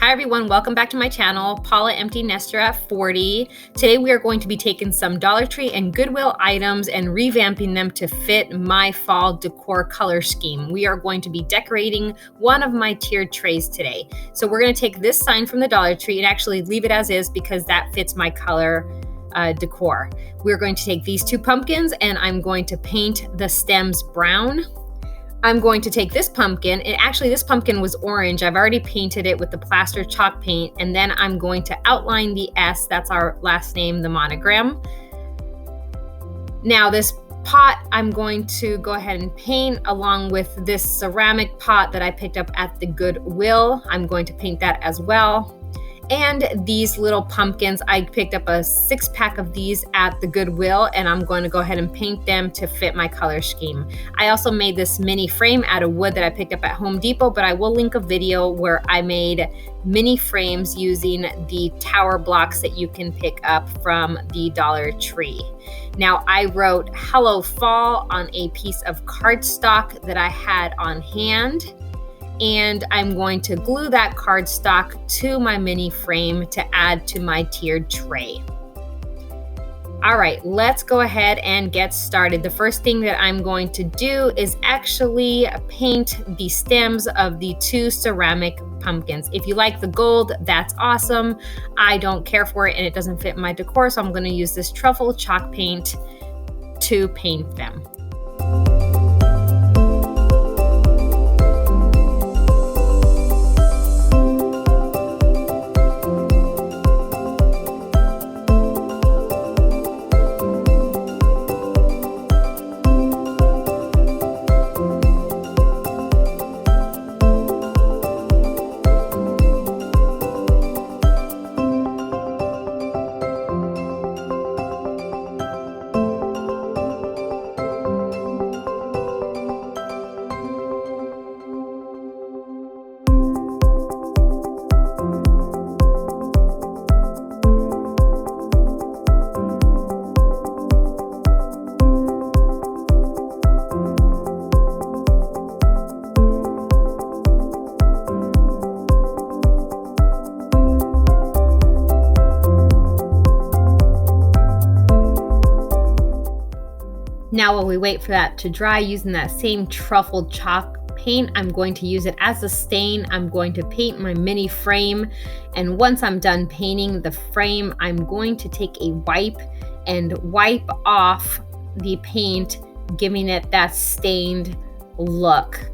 Hi everyone, welcome back to my channel, Paula Empty Nester at 40. Today we are going to be taking some Dollar Tree and Goodwill items and revamping them to fit my fall decor color scheme. We are going to be decorating one of my tiered trays today. So we're going to take this sign from the Dollar Tree and actually leave it as is because that fits my color decor. We're going to take these two pumpkins and I'm going to paint the stems brown. I'm going to take this pumpkin, and actually this pumpkin was orange. I've already painted it with the plaster chalk paint, and then I'm going to outline the S, that's our last name, the monogram. Now this pot, I'm going to go ahead and paint along with this ceramic pot that I picked up at the Goodwill. I'm going to paint that as well. And these little pumpkins, I picked up a 6-pack of these at the Goodwill, and I'm going to go ahead and paint them to fit my color scheme. I also made this mini frame out of wood that I picked up at Home Depot, but I will link a video where I made mini frames using the tower blocks that you can pick up from the Dollar Tree. Now I wrote "Hello Fall" on a piece of cardstock that I had on hand, and I'm going to glue that cardstock to my mini frame to add to my tiered tray. All right, let's go ahead and get started. The first thing that I'm going to do is actually paint the stems of the two ceramic pumpkins. If you like the gold, that's awesome. I don't care for it and it doesn't fit my decor, so I'm going to use this truffle chalk paint to paint them. Now while we wait for that to dry, using that same truffle chalk paint, I'm going to use it as a stain. I'm going to paint my mini frame, and once I'm done painting the frame, I'm going to take a wipe and wipe off the paint, giving it that stained look.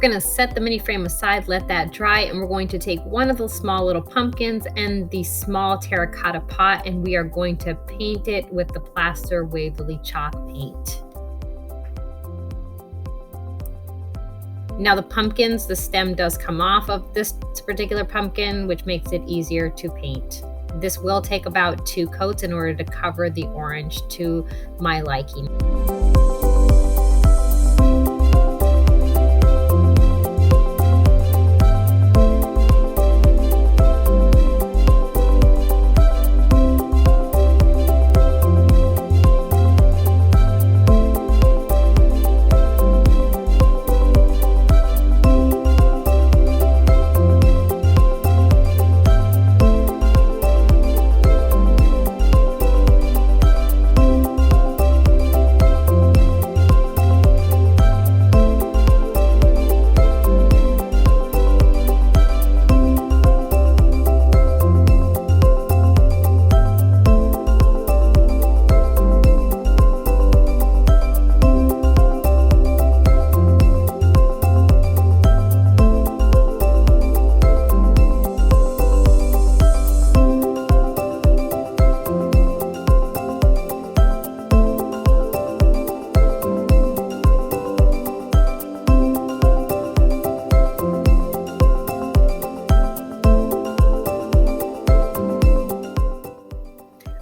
going to set the mini frame aside, let that dry, and we're going to take one of the small little pumpkins and the small terracotta pot, and we are going to paint it with the plaster Waverly chalk paint. Now the pumpkins, the stem does come off of this particular pumpkin, which makes it easier to paint. This will take about 2 coats in order to cover the orange to my liking.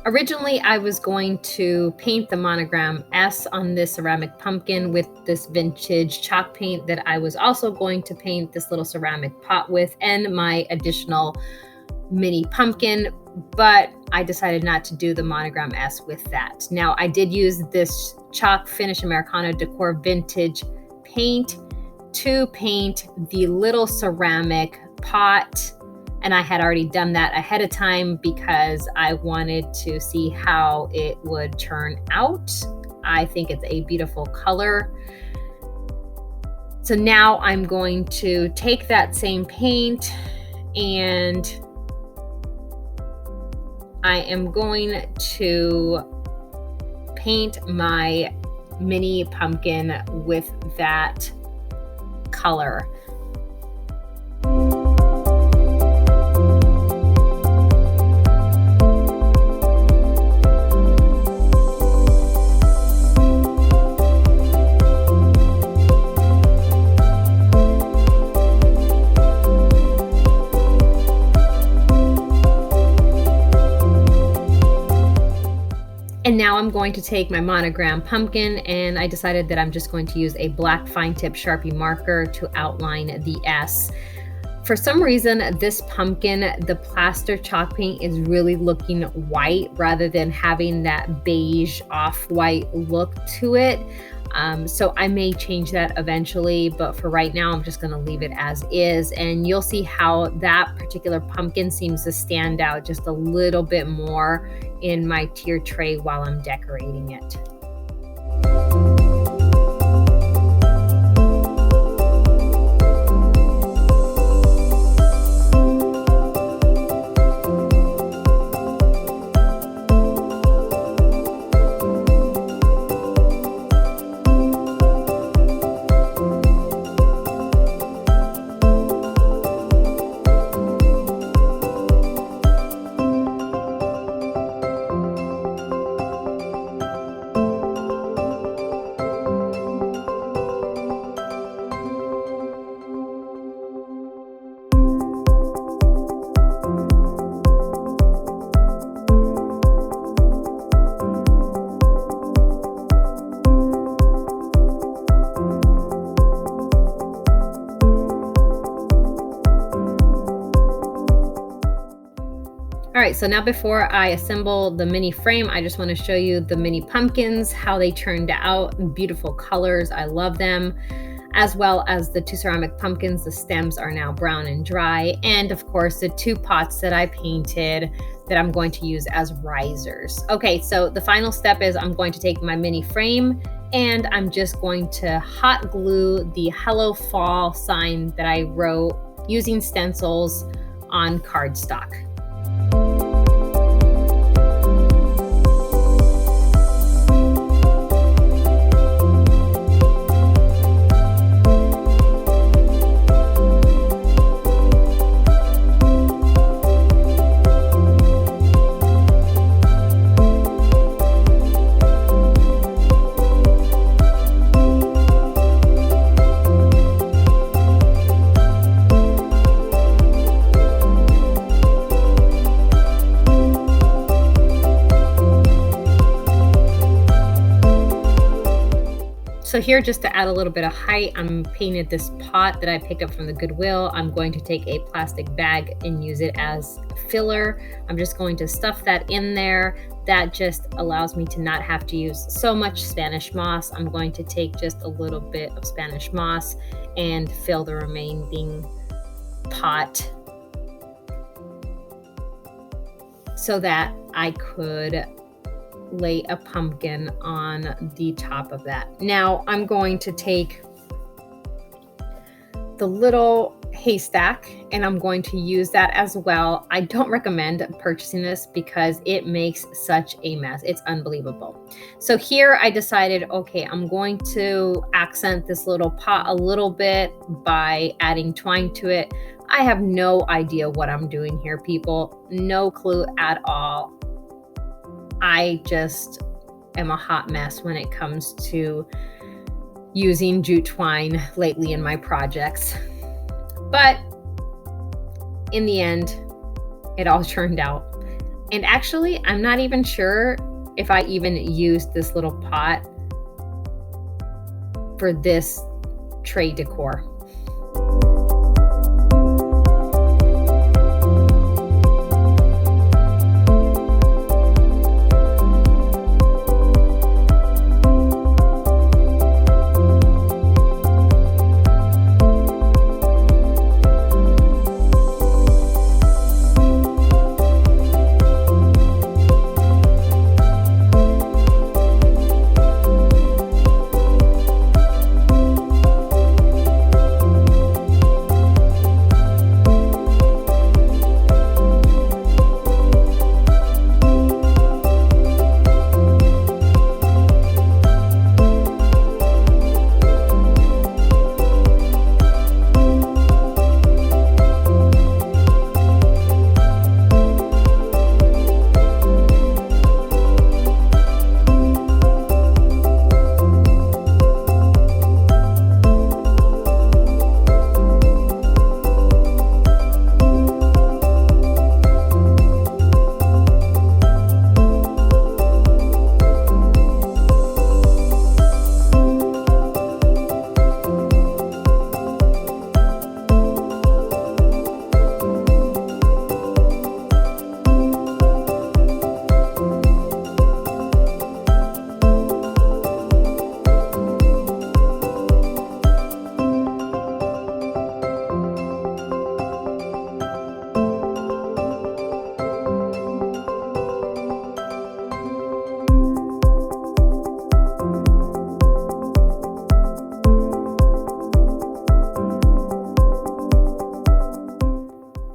Originally, I was going to paint the monogram S on this ceramic pumpkin with this vintage chalk paint that I was also going to paint this little ceramic pot with and my additional mini pumpkin, but I decided not to do the monogram S with that. Now, I did use this chalk finish Americano decor vintage paint to paint the little ceramic pot, and I had already done that ahead of time because I wanted to see how it would turn out. I think it's a beautiful color. So now I'm going to take that same paint and I am going to paint my mini pumpkin with that color. And now I'm going to take my monogram pumpkin, and I decided that I'm just going to use a black fine tip Sharpie marker to outline the S. For some reason, this pumpkin, the plaster chalk paint is really looking white rather than having that beige off-white look to it. So I may change that eventually, but for right now, I'm just going to leave it as is. And you'll see how that particular pumpkin seems to stand out just a little bit more in my tier tray while I'm decorating it. All right, so now before I assemble the mini frame, I just want to show you the mini pumpkins, how they turned out. Beautiful colors, I love them. As well as the 2 ceramic pumpkins, the stems are now brown and dry. And of course, the 2 pots that I painted that I'm going to use as risers. Okay, so the final step is I'm going to take my mini frame and I'm just going to hot glue the Hello Fall sign that I wrote using stencils on cardstock. So here, just to add a little bit of height, I'm painted this pot that I picked up from the Goodwill. I'm going to take a plastic bag and use it as filler. I'm just going to stuff that in there. That just allows me to not have to use so much Spanish moss. I'm going to take just a little bit of Spanish moss and fill the remaining pot so that I could lay a pumpkin on the top of that. Now I'm going to take the little haystack and I'm going to use that as well. I don't recommend purchasing this because it makes such a mess. It's unbelievable. So here I decided, okay, I'm going to accent this little pot a little bit by adding twine to it. I have no idea what I'm doing here, people. No clue at all. I just am a hot mess when it comes to using jute twine lately in my projects. But in the end, it all turned out. And actually, I'm not even sure if I even used this little pot for this tray decor.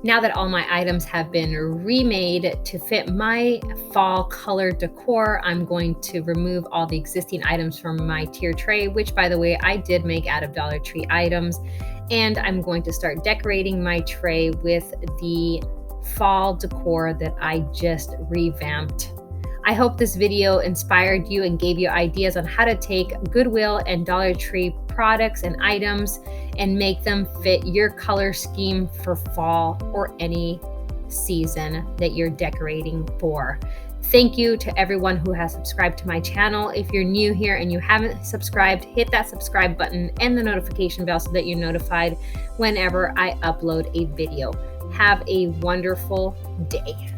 Now that all my items have been remade to fit my fall color decor, I'm going to remove all the existing items from my tier tray, which by the way, I did make out of Dollar Tree items. And I'm going to start decorating my tray with the fall decor that I just revamped. I hope this video inspired you and gave you ideas on how to take Goodwill and Dollar Tree products and items and make them fit your color scheme for fall or any season that you're decorating for. Thank you to everyone who has subscribed to my channel. If you're new here and you haven't subscribed, hit that subscribe button and the notification bell so that you're notified whenever I upload a video. Have a wonderful day.